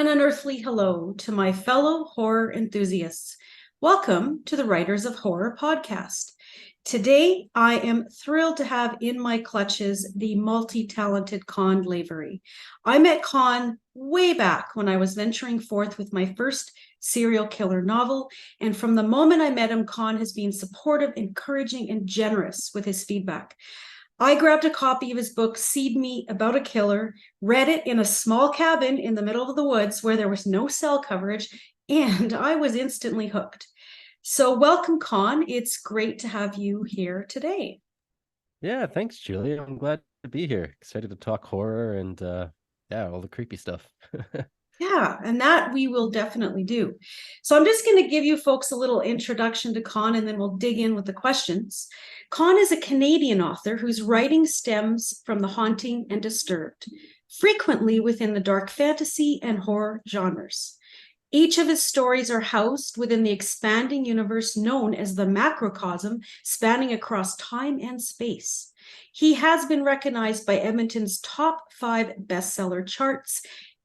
An unearthly hello to my fellow horror enthusiasts. Welcome to the Writers of Horror podcast. Today, I am thrilled to have in my clutches the multi-talented Konn Lavery. I met Konn way back when I was venturing forth with my first serial killer novel, and from the moment I met him, Konn has been supportive, encouraging, and generous with his feedback. I grabbed a copy of his book, Seed Me, about a killer, read it in a small cabin in the middle of the woods where there was no cell coverage, and I was instantly hooked. So welcome, Konn. It's great to have you here today. Yeah, thanks, Julie. I'm glad to be here. Excited to talk horror and all the creepy stuff. Yeah, and that we will definitely do. So I'm just going to give you folks a little introduction to Konn, and then we'll dig in with the questions. Konn is a Canadian author whose writing stems from the haunting and disturbed, frequently within the dark fantasy and horror genres. Each of his stories are housed within the expanding universe known as the macrocosm, spanning across time and space. He has been recognized by Edmonton's top 5 bestseller charts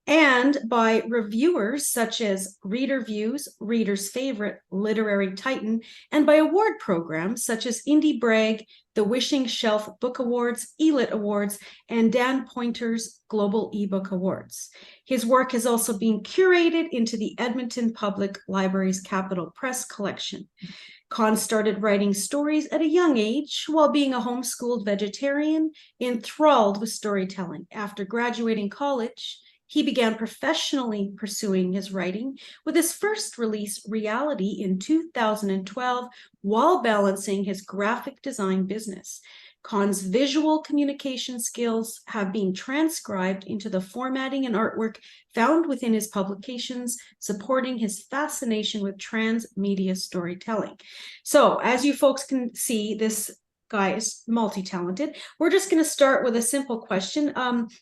and by reviewers such as Reader Views, Reader's Favorite, Literary Titan, and by award programs such as Indie Brag, the Wishing Shelf Book Awards, ELIT Awards, and Dan Poynter's Global eBook Awards. His work has also been curated into the Edmonton Public Library's Capital Press collection. Konn started writing stories at a young age while being a homeschooled vegetarian, enthralled with storytelling. After graduating college, he began professionally pursuing his writing with his first release, Reality, in 2012, while balancing his graphic design business. Konn's visual communication skills have been transcribed into the formatting and artwork found within his publications, supporting his fascination with transmedia storytelling. So, as you folks can see, this guy is multi-talented. We're just going to start with a simple question.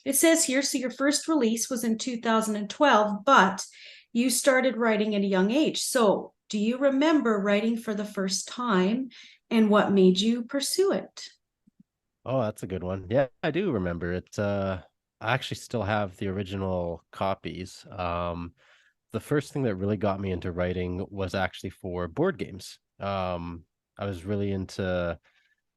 It says here, so your first release was in 2012, but you started writing at a young age. So do you remember writing for the first time and what made you pursue it? Oh, that's a good one. Yeah, I do remember it. I actually still have the original copies. The first thing that really got me into writing was actually for board games. I was really into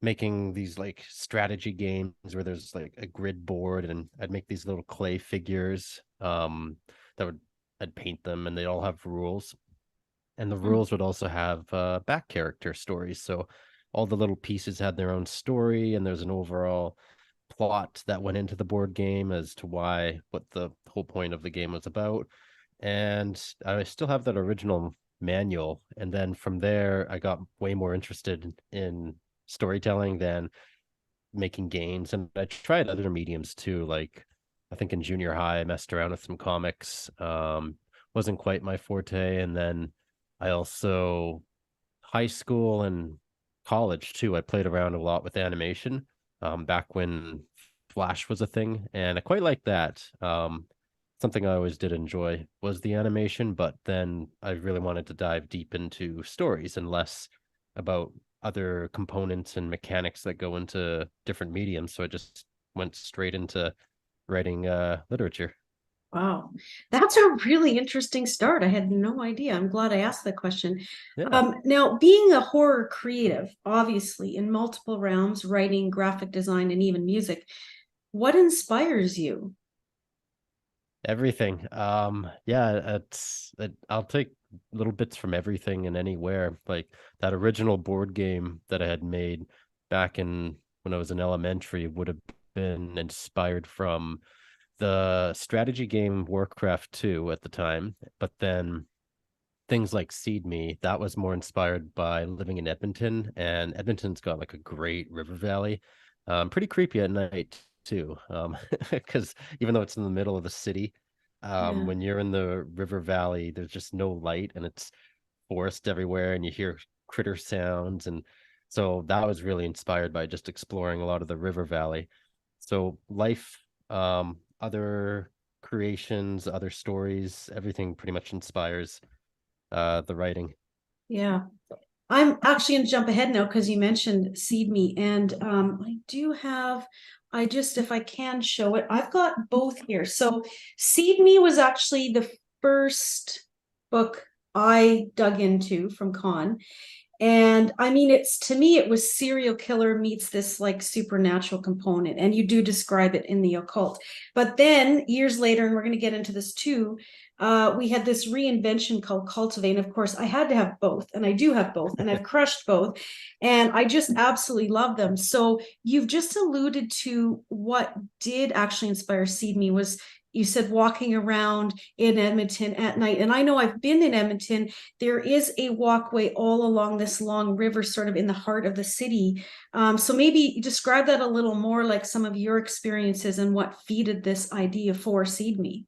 making these like strategy games where there's like a grid board and I'd make these little clay figures that would I'd paint them and they all have rules, and the rules would also have back character stories, so all the little pieces had their own story and there's an overall plot that went into the board game as to what the whole point of the game was about. And I still have that original manual, and then from there I got way more interested in storytelling than making games. And I tried other mediums too, like I think in junior high I messed around with some comics. Wasn't quite my forte. And then I also high school and college too, I played around a lot with animation, back when Flash was a thing, and I quite like that. Something I always did enjoy was the animation, but then I really wanted to dive deep into stories and less about other components and mechanics that go into different mediums. So I just went straight into writing literature. Wow, that's a really interesting start. I had no idea. I'm glad I asked that question. Yeah. Now, being a horror creative, obviously in multiple realms, writing, graphic design, and even music, what inspires you? Everything. I'll take little bits from everything and anywhere. Like that original board game that I had made back in when I was in elementary would have been inspired from the strategy game Warcraft 2 at the time. But then things like Seed Me, that was more inspired by living in Edmonton, and Edmonton's got like a great river valley. Pretty creepy at night too, because even though it's in the middle of the city, Yeah. when you're in the river valley, there's just no light and it's forest everywhere, and you hear critter sounds. And so that was really inspired by just exploring a lot of the river valley. So life, other creations, other stories, everything pretty much inspires the writing. Yeah. I'm actually going to jump ahead now because you mentioned Seed Me, and I do have, if I can show it, I've got both here. So Seed Me was actually first book I dug into from Konn. And I mean, it's to me, it was serial killer meets this like supernatural component. And you do describe it in the occult. But then years later, and we're going to get into this too, we had this reinvention called Cultivate. And of course, I had to have both, and I do have both, and I've crushed both. And I just absolutely love them. So you've just alluded to what did actually inspire Seed Me was you said walking around in Edmonton at night. And I know I've been in Edmonton. There is a walkway all along this long river, sort of in the heart of the city. So maybe describe that a little more, like some of your experiences and what feeded this idea for Seed Me.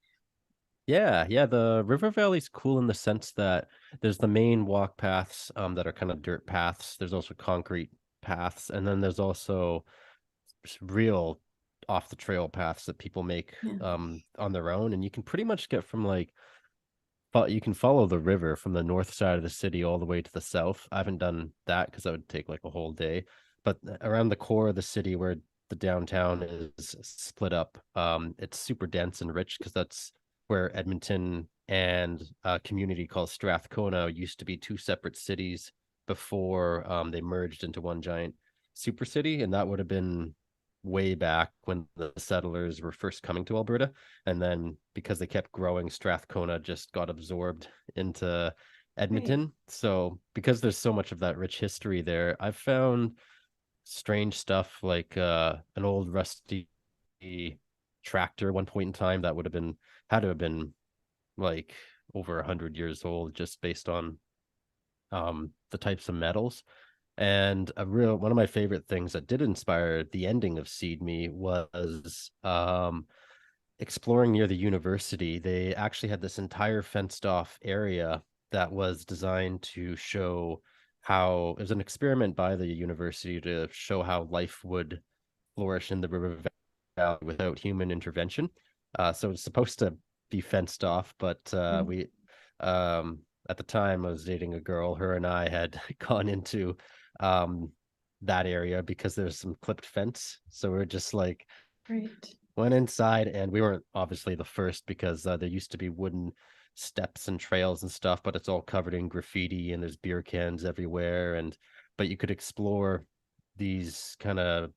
Yeah, the river valley's cool in the sense that there's the main walk paths that are kind of dirt paths. There's also concrete paths, and then there's also real off the trail paths that people make Yeah. on their own, and you can pretty much get from like you can follow the river from the north side of the city all the way to the south. I haven't done that because that would take like a whole day, but around the core of the city where the downtown is split up, it's super dense and rich because that's where Edmonton and a community called Strathcona used to be two separate cities before they merged into one giant super city, and that would have been way back when the settlers were first coming to Alberta. And then because they kept growing, Strathcona just got absorbed into Right. Edmonton. So because there's so much of that rich history there, I've found strange stuff like an old rusty tractor one point in time that would have been had to have been like over 100 years old just based on the types of metals. And a real one of my favorite things that did inspire the ending of Seed Me was exploring near the university. They actually had this entire fenced off area that was designed to show how it was an experiment by the university to show how life would flourish in the river valley without human intervention. So it's supposed to be fenced off, but we at the time I was dating a girl. Her and I had gone into um that area because there's some clipped fence. So we're just like Right. went inside, and we weren't obviously the first because there used to be wooden steps and trails and stuff, but it's all covered in graffiti and there's beer cans everywhere. And but you could explore these kind of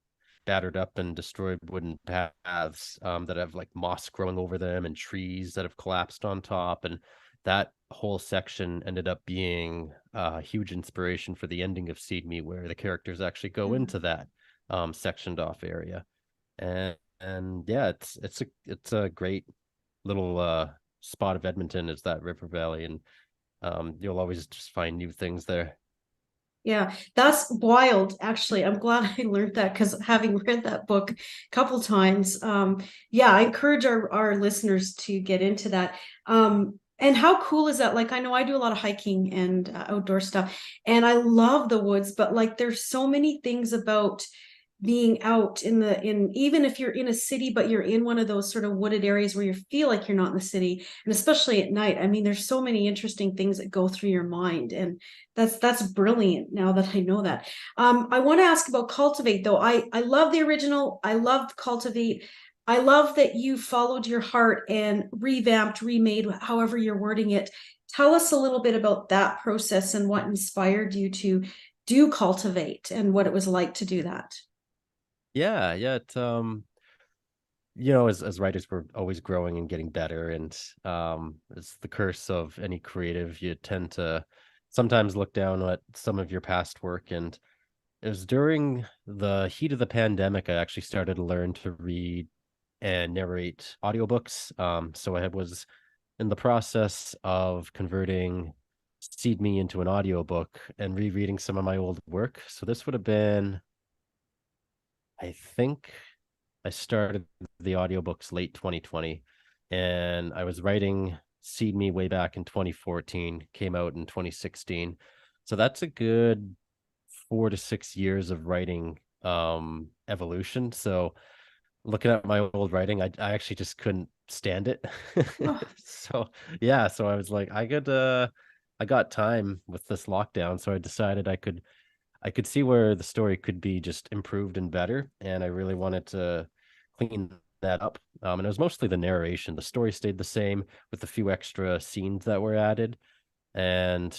battered up and destroyed wooden paths that have like moss growing over them and trees that have collapsed on top. And that whole section ended up being a huge inspiration for the ending of Seed Me, where the characters actually go Yeah. into that sectioned off area. And yeah, it's a great little spot of Edmonton is that river valley, and you'll always just find new things there. Yeah, that's wild. Actually, I'm glad I learned that because having read that book a couple times, yeah, I encourage our listeners to get into that. And how cool is that? Like, I know I do a lot of hiking and outdoor stuff, and I love the woods, but like, there's so many things about being out in even if you're in a city but you're in one of those sort of wooded areas where you feel like you're not in the city, and especially at night. I mean, there's so many interesting things that go through your mind, and that's brilliant now that I know that. I want to ask about Cultivate though. I love the original. I loved Cultivate. I love that you followed your heart and revamped, remade, however you're wording it. Tell us a little bit about that process and what inspired you to do Cultivate and what it was like to do that. Yeah, as writers we're always growing and getting better, and it's the curse of any creative. You tend to sometimes look down at some of your past work, and it was during the heat of the pandemic I actually started to learn to read and narrate audiobooks. So I was in the process of converting Seed Me into an audiobook and rereading some of my old work. So this would have been, I think I started the audiobooks late 2020, and I was writing Seed Me way back in 2014, came out in 2016. So that's a good 4 to 6 years of writing evolution. So looking at my old writing, I actually just couldn't stand it. Oh, So yeah, so I was like, I got time with this lockdown, so I decided I could see where the story could be just improved and better, and I really wanted to clean that up. And it was mostly the narration. The story stayed the same with a few extra scenes that were added. And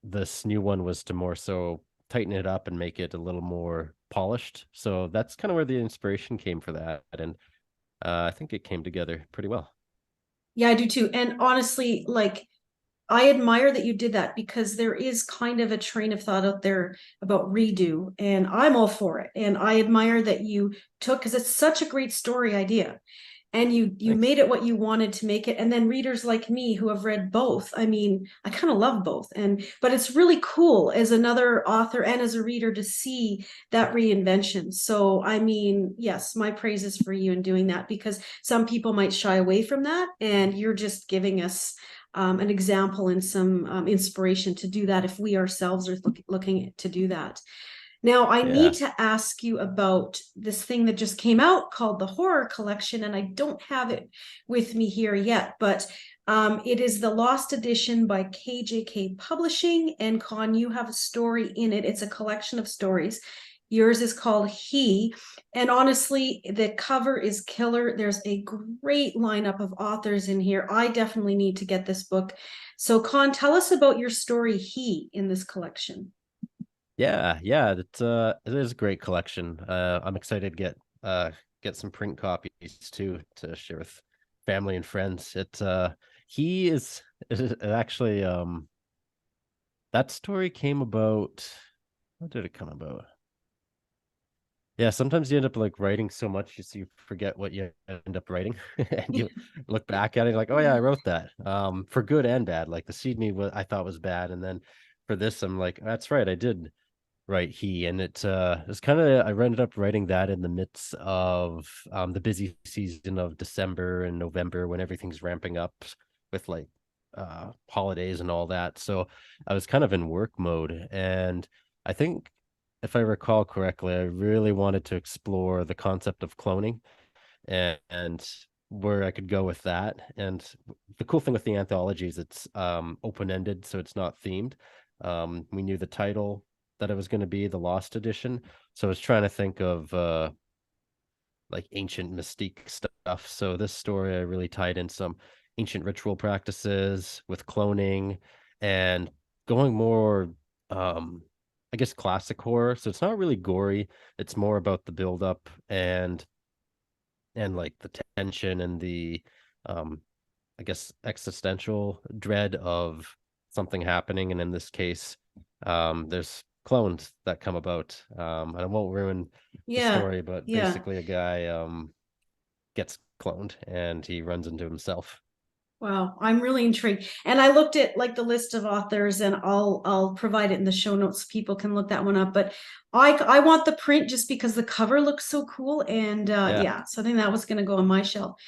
this new one was to more so tighten it up and make it a little more polished. So that's kind of where the inspiration came for that. And I think it came together pretty well. Yeah, I do too. And honestly, like, I admire that you did that because there is kind of a train of thought out there about redo, and I'm all for it. And I admire that you took, because it's such a great story idea, and you Thanks. made it what you wanted to make it. And then readers like me who have read both, I mean, I kind of love both. And but it's really cool as another author and as a reader to see that reinvention. So I mean, yes, my praises for you in doing that, because some people might shy away from that, and you're just giving us an example and some inspiration to do that if we ourselves are looking to do that. Now, I need Yeah. to ask you about this thing that just came out called the Horror Collection, and I don't have it with me here yet, but it is the Lost Edition by KJK Publishing. And Konn, you have a story in it. It's a collection of stories. Yours is called He. And honestly, the cover is killer. There's a great lineup of authors in here. I definitely need to get this book. So, Konn, tell us about your story, He, in this collection. Yeah, it is a great collection. I'm excited to get some print copies too to share with family and friends. He is it actually that story came about. How did it come about? Yeah, sometimes you end up like writing so much you forget what you end up writing, and you look back at it like, oh yeah, I wrote that. For good and bad. Like the Seed Me, I thought was bad, and then for this, I'm like, that's right, I did write He, and it's kind of I ended up writing that in the midst of the busy season of December and November when everything's ramping up with like holidays and all that. So I was kind of in work mode, and I think if I recall correctly, I really wanted to explore the concept of cloning and where I could go with that. And the cool thing with the anthology is it's open ended, so it's not themed. We knew the title that it was going to be the Lost Edition, so I was trying to think of like ancient mystique stuff. So this story I really tied in some ancient ritual practices with cloning and going more um I guess classic horror. So it's not really gory. It's more about the build up and like the tension and the um I guess existential dread of something happening. And in this case, there's clones that come about. And I won't ruin the Yeah, story, but yeah. basically a guy gets cloned and he runs into himself. Wow, I'm really intrigued. And I looked at like the list of authors, and I'll provide it in the show notes so people can look that one up. But I want the print just because the cover looks so cool. And Yeah. yeah, so I think that was going to go on my shelf.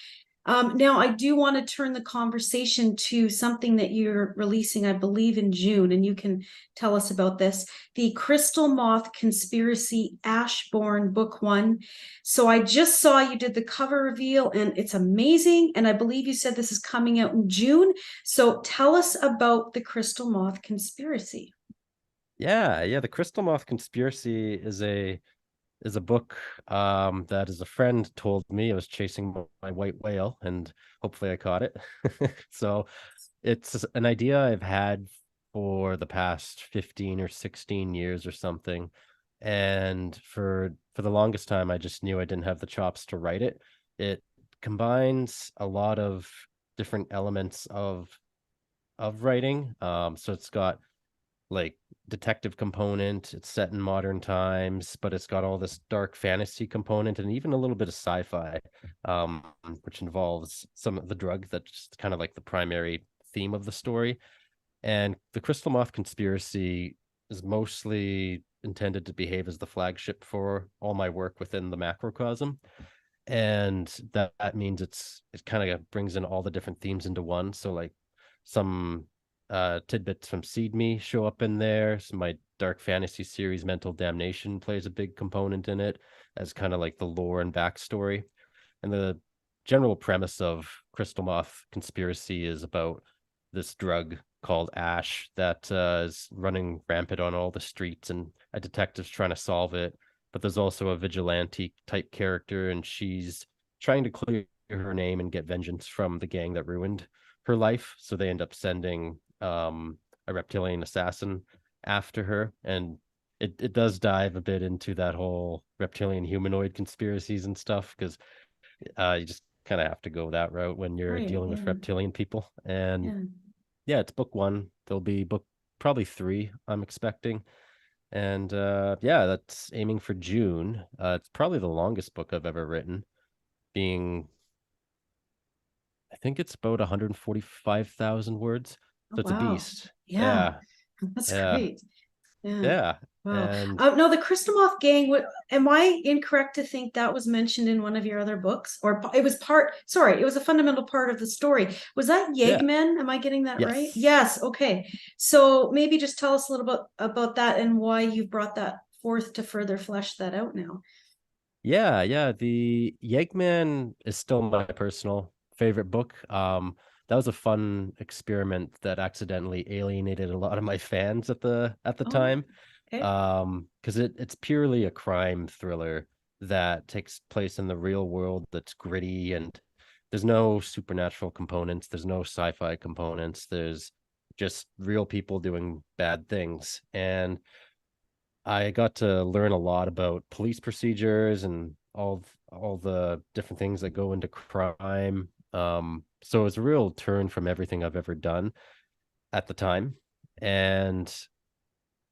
Now, I do want to turn the conversation to something that you're releasing, I believe, in June, and you can tell us about this. The Crystal Moth Conspiracy Ashbourne Book One. So I just saw you did the cover reveal, and it's amazing. And I believe you said this is coming out in June. So tell us about the Crystal Moth Conspiracy. Yeah. The Crystal Moth Conspiracy is a book that is a friend told me I was chasing my white whale and hopefully I caught it. So it's an idea I've had for the past 15 or 16 years or something. And for the longest time I just knew I didn't have the chops to write it. It combines a lot of different elements of writing. So it's got like detective component. It's set in modern times, but it's got all this dark fantasy component and even a little bit of sci-fi, um, which involves some of the drug that's kind of like the primary theme of the story. And the Crystal Moth Conspiracy is mostly intended to behave as the flagship for all my work within the macrocosm. And that means it kind of brings in all the different themes into one. So like some tidbits from Seed Me show up in there. So my dark fantasy series Mental Damnation plays a big component in it as kind of like the lore and backstory. And the general premise of Crystal Moth Conspiracy is about this drug called Ash that is running rampant on all the streets, and a detective's trying to solve it. But there's also a vigilante type character, and she's trying to clear her name and get vengeance from the gang that ruined her life. So they end up sending a reptilian assassin after her. And it does dive a bit into that whole reptilian humanoid conspiracies and stuff, because you just kind of have to go that route when you're Right. dealing with Yeah. reptilian people. And Yeah. yeah, it's book one. There'll be book probably three, I'm expecting. And yeah, that's aiming for June. It's probably the longest book I've ever written, being I think it's about 145,000 words. Oh, So it's a wow. beast. Yeah. Yeah, That's yeah, great. Yeah. yeah. Wow. And No, the Crystal Moth Gang, am I incorrect to think that was mentioned in one of your other books? Or it was sorry, it was a fundamental part of the story. Was that yeah, Yeggman? Am I getting that right? yes. Yes. Okay. So maybe just tell us a little bit about that and why you've brought that forth to further flesh that out now. Yeah, yeah. The Yeggman is still my personal favorite book. That was a fun experiment that accidentally alienated a lot of my fans at the Oh, time. okay. Because it's purely a crime thriller that takes place in the real world that's gritty, and there's no supernatural components, there's no sci-fi components, there's just real people doing bad things. And I got to learn a lot about police procedures and all the different things that go into crime. So it was a real turn from everything I've ever done at the time. And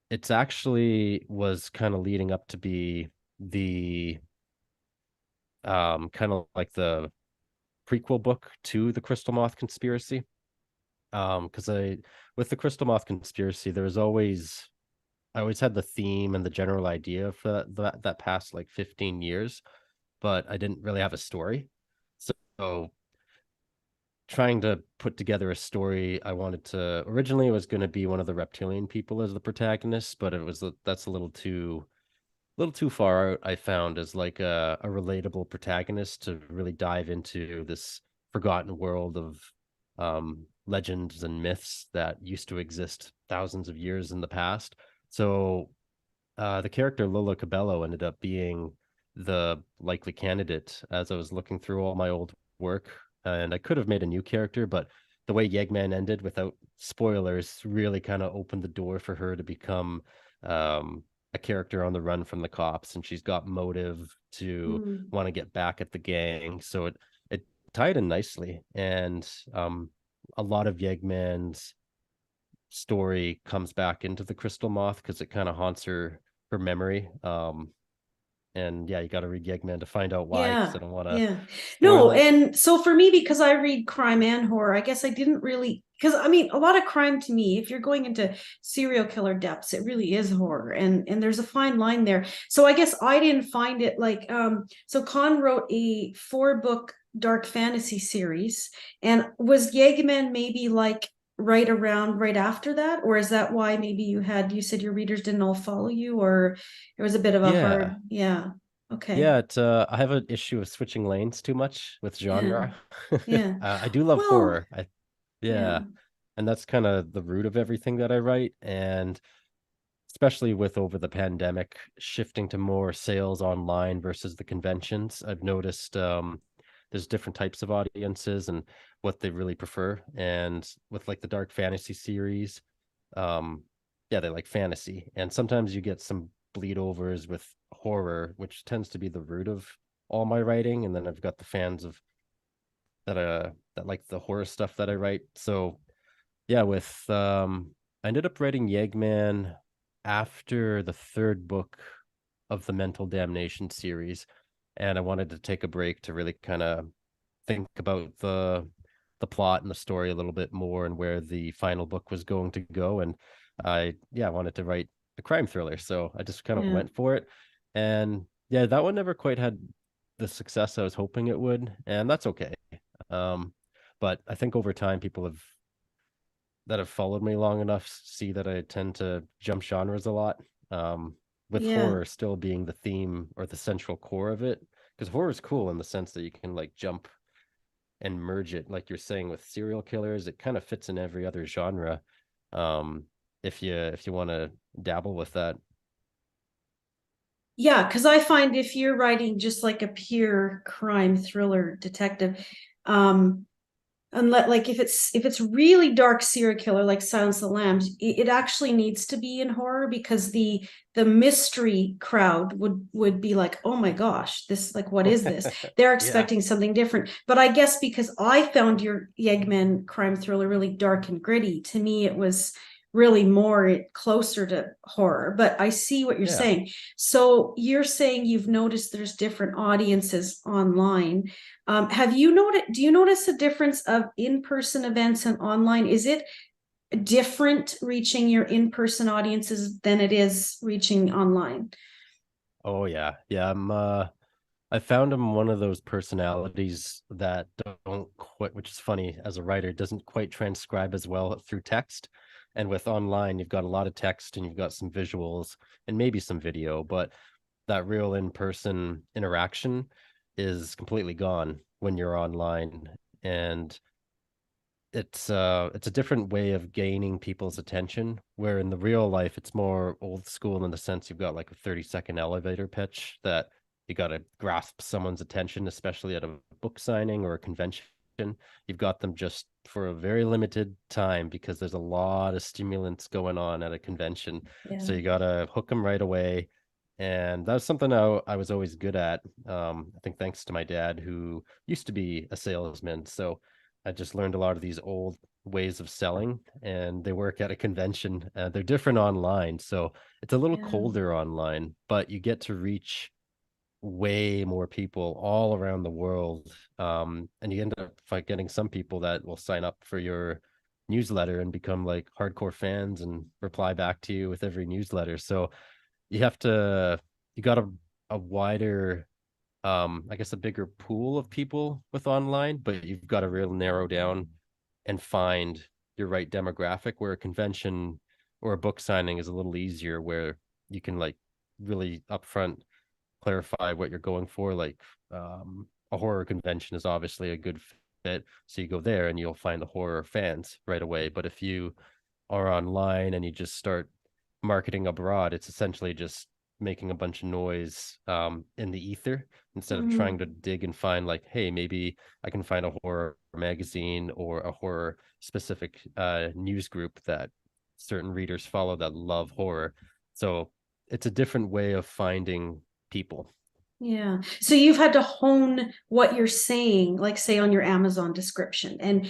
it's actually was kind of leading up to be the kind of like the prequel book to the Crystal Moth conspiracy. Because I with the Crystal Moth conspiracy, there was always I always had the theme and the general idea for that past like 15 years, but I didn't really have a story. So trying to put together a story, I wanted to originally it was going to be one of the reptilian people as the protagonist, but that's a little too far out, I found, as like a relatable protagonist to really dive into this forgotten world of legends and myths that used to exist thousands of years in the past. So the character Lola Cabello ended up being the likely candidate as I was looking through all my old work. And I could have made a new character, but the way Yegman ended without spoilers really kind of opened the door for her to become um, a character on the run from the cops. And she's got motive to Hmm. want to get back at the gang. So it tied in nicely. And a lot of Yegman's story comes back into the Crystal Moth because it kind of haunts her memory. And yeah, you got to read Yegman to find out why, because Yeah, I don't want to yeah. spoil No, it. and so for me, because I read crime and horror, I guess I didn't really, because I mean, a lot of crime to me, if you're going into serial killer depths, it really is horror, and there's a fine line there. So I guess I didn't find it like, so Konn wrote a 4 book dark fantasy series, and was Yeggman maybe like right after that, or is that why maybe you said your readers didn't all follow you, or it was a bit of a Yeah, hard, yeah. Okay. yeah. I have an issue of switching lanes too much with Yeah. genre. Yeah. I do love Well, horror. yeah. Yeah, and that's kind of the root of everything that I write. And especially with over the pandemic shifting to more sales online versus the conventions, I've noticed there's different types of audiences and what they really prefer. And with like the dark fantasy series, um yeah, they like fantasy, and sometimes you get some bleed overs with horror, which tends to be the root of all my writing. And then I've got the fans of that like the horror stuff that I write. So yeah, with I ended up writing Yegman after the third book of the Mental Damnation series, and I wanted to take a break to really kind of think about the plot and the story a little bit more and where the final book was going to go. And I wanted to write a crime thriller, so I just kind of Yeah. went for it. And yeah, that one never quite had the success I was hoping it would, and that's okay. Um, but I think over time, people that have followed me long enough see that I tend to jump genres a lot. With Yeah. horror still being the theme or the central core of it, because horror is cool in the sense that you can like jump and merge it, like you're saying with serial killers. It kind of fits in every other genre. Um, if you want to dabble with that. Yeah, because I find if you're writing just like a pure crime thriller detective, um, unless like if it's really dark serial killer like Silence of the Lambs, it actually needs to be in horror because the mystery crowd would be like, oh my gosh, this like what is this? They're Yeah. expecting something different. But I guess because I found your Yegman crime thriller really dark and gritty, to me it was really more closer to horror. But I see what you're Yeah. saying. So you're saying you've noticed there's different audiences online. Have you noticed, do you notice a difference of in-person events and online? Is it different reaching your in-person audiences than it is reaching online? Oh yeah. Yeah. I found him one of those personalities that don't quite, which is funny as a writer, doesn't quite transcribe as well through text. And with online, you've got a lot of text and you've got some visuals and maybe some video, but that real in-person interaction is completely gone when you're online. And it's a different way of gaining people's attention, where in the real life it's more old school in the sense you've got like a 30-second elevator pitch that you got to grasp someone's attention, especially at a book signing or a convention. You've got them just for a very limited time because there's a lot of stimulants going on at a convention, Yeah. so you got to hook them right away. And that's something I was always good at. I think thanks to my dad, who used to be a salesman, so I just learned a lot of these old ways of selling, and they work at a convention. They're different online, so it's a little Yeah. colder online, but you get to reach way more people all around the world. And you end up like getting some people that will sign up for your newsletter and become like hardcore fans and reply back to you with every newsletter. So you have to, you got a wider I guess a bigger pool of people with online, but you've got to real narrow down and find your right demographic, where a convention or a book signing is a little easier, where you can like really upfront clarify what you're going for. Like a horror convention is obviously a good fit, so you go there and you'll find the horror fans right away. But if you are online and you just start marketing abroad, it's essentially just making a bunch of noise in the ether, instead of trying to Mhm. dig and find like, hey, maybe I can find a horror magazine or a horror specific news group that certain readers follow that love horror. So it's a different way of finding people. Yeah. So you've had to hone what you're saying, like say on your Amazon description, and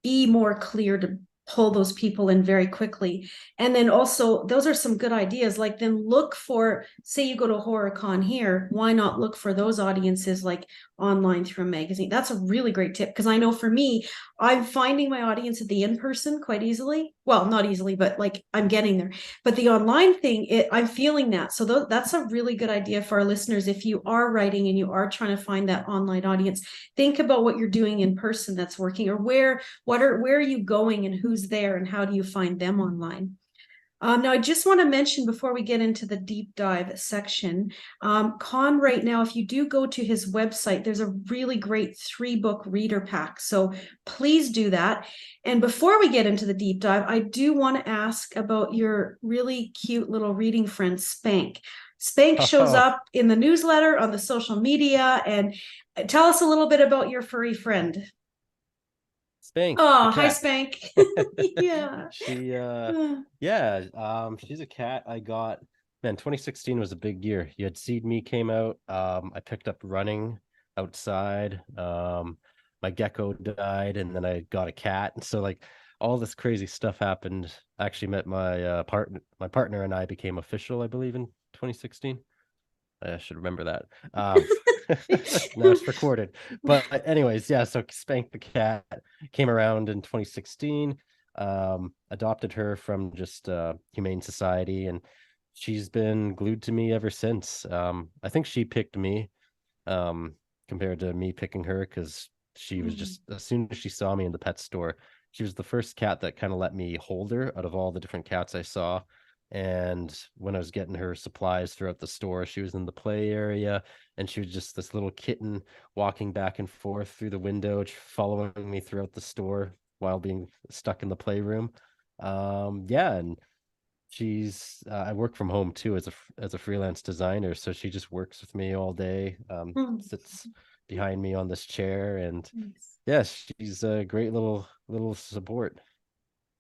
be more clear to pull those people in very quickly. And then also, those are some good ideas. Like then look for, say you go to HorrorCon here, why not look for those audiences like online through a magazine? That's a really great tip because I know for me, I'm finding my audience at the in-person quite easily. Well, not easily, but like I'm getting there. But the online thing, I'm feeling that. So that's a really good idea for our listeners. If you are writing and you are trying to find that online audience, think about what you're doing in person that's working, or where are you going and who's there and how do you find them online. Now, I just want to mention before we get into the deep dive section, Konn right now, if you do go to his website, there's a really great 3-book reader pack. So please do that. And before we get into the deep dive, I do want to ask about your really cute little reading friend, Spank. Spank shows Oh, up in the newsletter, on the social media, and tell us a little bit about your furry friend. Spank the Oh, hi, cat. Spank. Yeah. She yeah, she's a cat I got. Man, 2016 was a big year. You had Seed Me came out. I picked up running outside. My gecko died, and then I got a cat. And so like all this crazy stuff happened. I actually met my partner and I became official, I believe, in 2016. I should remember that. Um, now it's recorded. But anyways, yeah. So Spank the cat came around in 2016. Adopted her from just Humane Society, and she's been glued to me ever since. I think she picked me, um, compared to me picking her, because she was Mm. just, as soon as she saw me in the pet store, she was the first cat that kind of let me hold her out of all the different cats I saw. And when I was getting her supplies throughout the store, she was in the play area, and she was just this little kitten walking back and forth through the window, following me throughout the store while being stuck in the playroom. Yeah, and I work from home too as a freelance designer, so she just works with me all day, Hmm. sits behind me on this chair, and Nice. yeah, she's a great little support.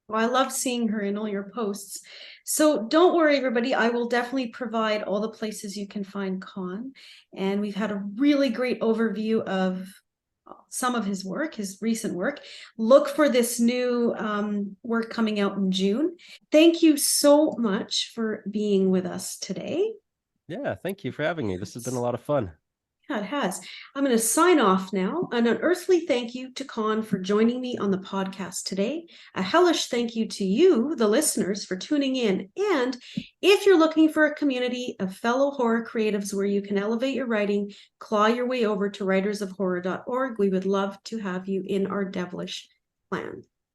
Well, I love seeing her in all your posts. So don't worry, everybody. I will definitely provide all the places you can find Konn. And we've had a really great overview of some of his work, his recent work. Look for this new work coming out in June. Thank you so much for being with us today. Yeah, thank you for having me. This has been a lot of fun. Yeah, it has. I'm going to sign off now. An unearthly thank you to Konn for joining me on the podcast today. A hellish thank you to you, the listeners, for tuning in. And if you're looking for a community of fellow horror creatives where you can elevate your writing, claw your way over to writersofhorror.org. We would love to have you in our devilish clan.